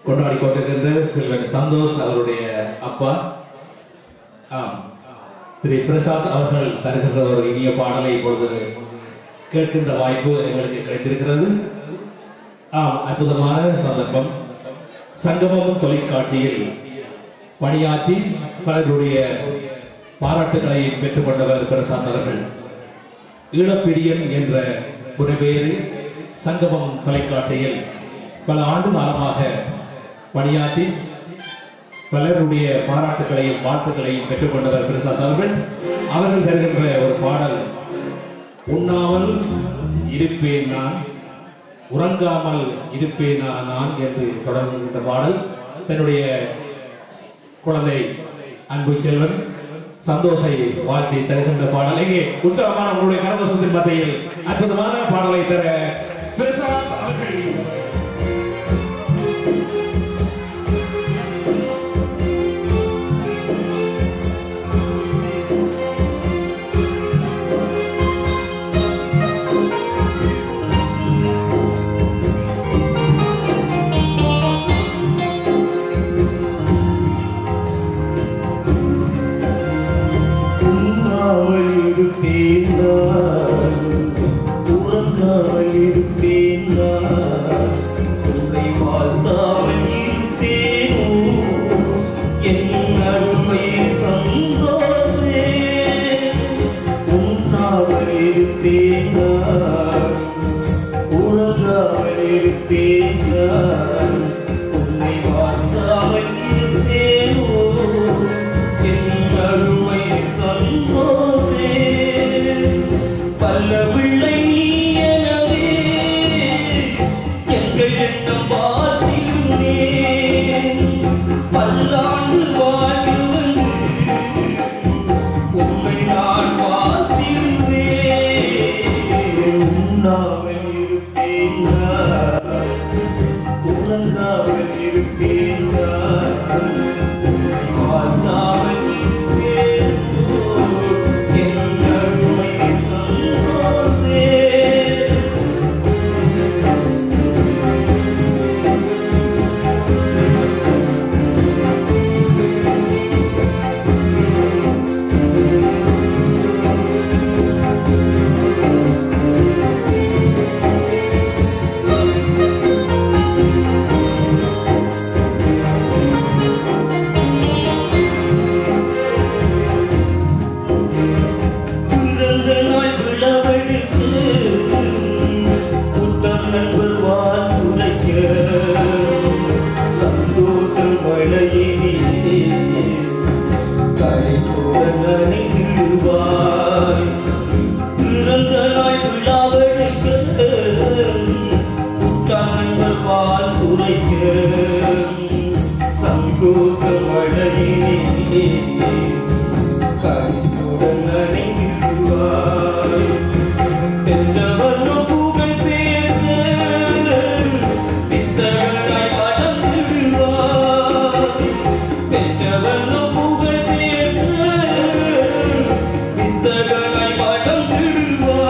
கொண்டாடி கொண்டிருக்கின்ற செல்வன் சந்தோஷ் அவருடைய அப்பா திரு பிரசாத் அவர்கள் தருகின்ற ஒரு இனிய பாடலை இப்பொழுது கேட்கின்ற வாய்ப்பு எங்களுக்கு கிடைத்திருக்கிறது. அற்புதமான சந்தர்ப்பம். சங்கமம் தொலைக்காட்சியில் பணியாற்றி பலருடைய பாராட்டுகளை பெற்றுக்கொண்டவர் பிரசாத் அவர்கள். ஈழப்பிரியன் என்ற புனைப்பெயரில் சங்கமம் தொலைக்காட்சியில் பல ஆண்டு காலமாக பணியாற்றி பலருடைய பாராட்டுகளையும் வாழ்த்துக்களையும் பெற்றுக்கொண்டவர் பிரசாத் அவர்கள். அவர்கள் தருகின்ற ஒரு பாடல், உண்ணாமல் இருப்பேன் நான், உறங்காமல் இருப்பேனா நான் என்று தொடர்கின்ற பாடல் தன்னுடைய குழந்தை அன்பு செல்வன் சந்தோஷை வாழ்த்தி தருகின்ற பாடல். இங்கே உற்சாகமான உங்களுடைய கரகோஷத்தின் மத்தியில் அற்புதமான பாடலை தர பிரசாத் அவர்கள்.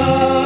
Bye.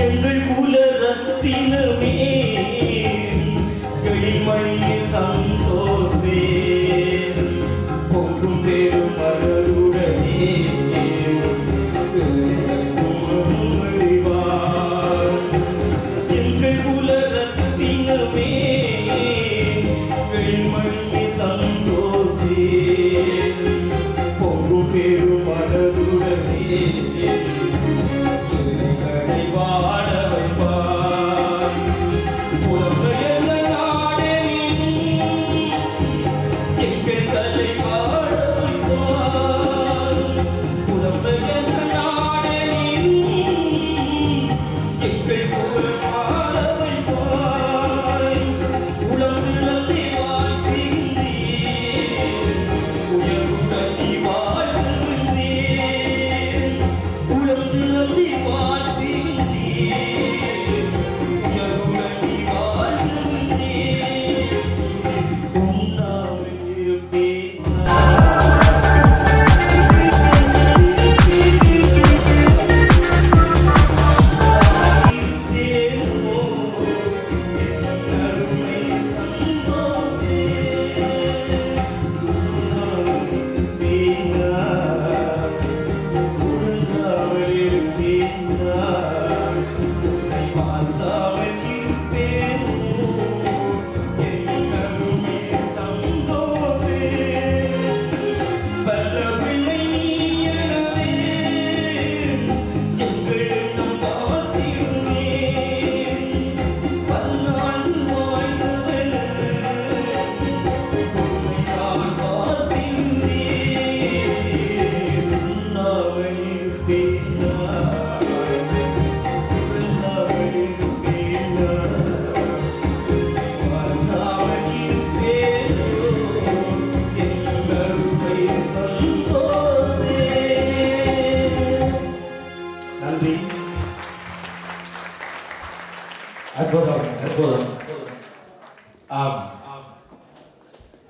எங்கள் குல ரத்தினமே எளிமையே சந்தோஷமே பொங்கும் பெரும் மலருடனே எங்கள் குல ரத்தினமே எளிமையே சந்தோஷே பொங்கும் பெரும் மலருடனே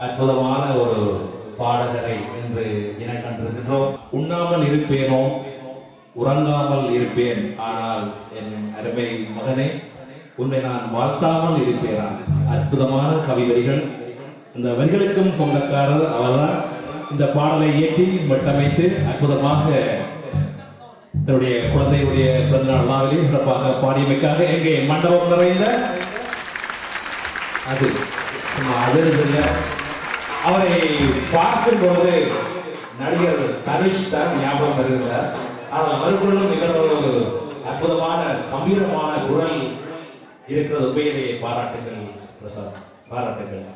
அற்புதமான ஒரு பாடகரை என்று இனம் கண்டிருக்கின்றோம். உண்ணாமல் இருப்பேனோ உறங்காமல் இருப்பேன், ஆனால் என் அருமை மகனே உன்னை நான் வாழ்த்தாமல் இருப்பேனா. அற்புதமான கவி வரிகள். இந்த வரிகளுக்கும் சொந்தக்காரர் அவர்தான். இந்த பாடலை இயற்றி மட்டமைத்து அற்புதமாக தன்னுடைய குழந்தையுடைய பிறந்தநாள் விழாவிலே சிறப்பாக பாடியமைக்காக எங்கே மண்டபம் நிறைந்த அது சும்மா அதிர்ந்து அவரை பார்க்கும்போது நடிகர் தனுஷ் தான் ஞாபகம் வருகிறார். ஆனால் அவர்களும் நிகழ்வு அற்புதமான கம்பீரமான குரல் இருக்கிறது. உண்மையிலேயே பாராட்டுகள் பிரசாத், பாராட்டுகள்.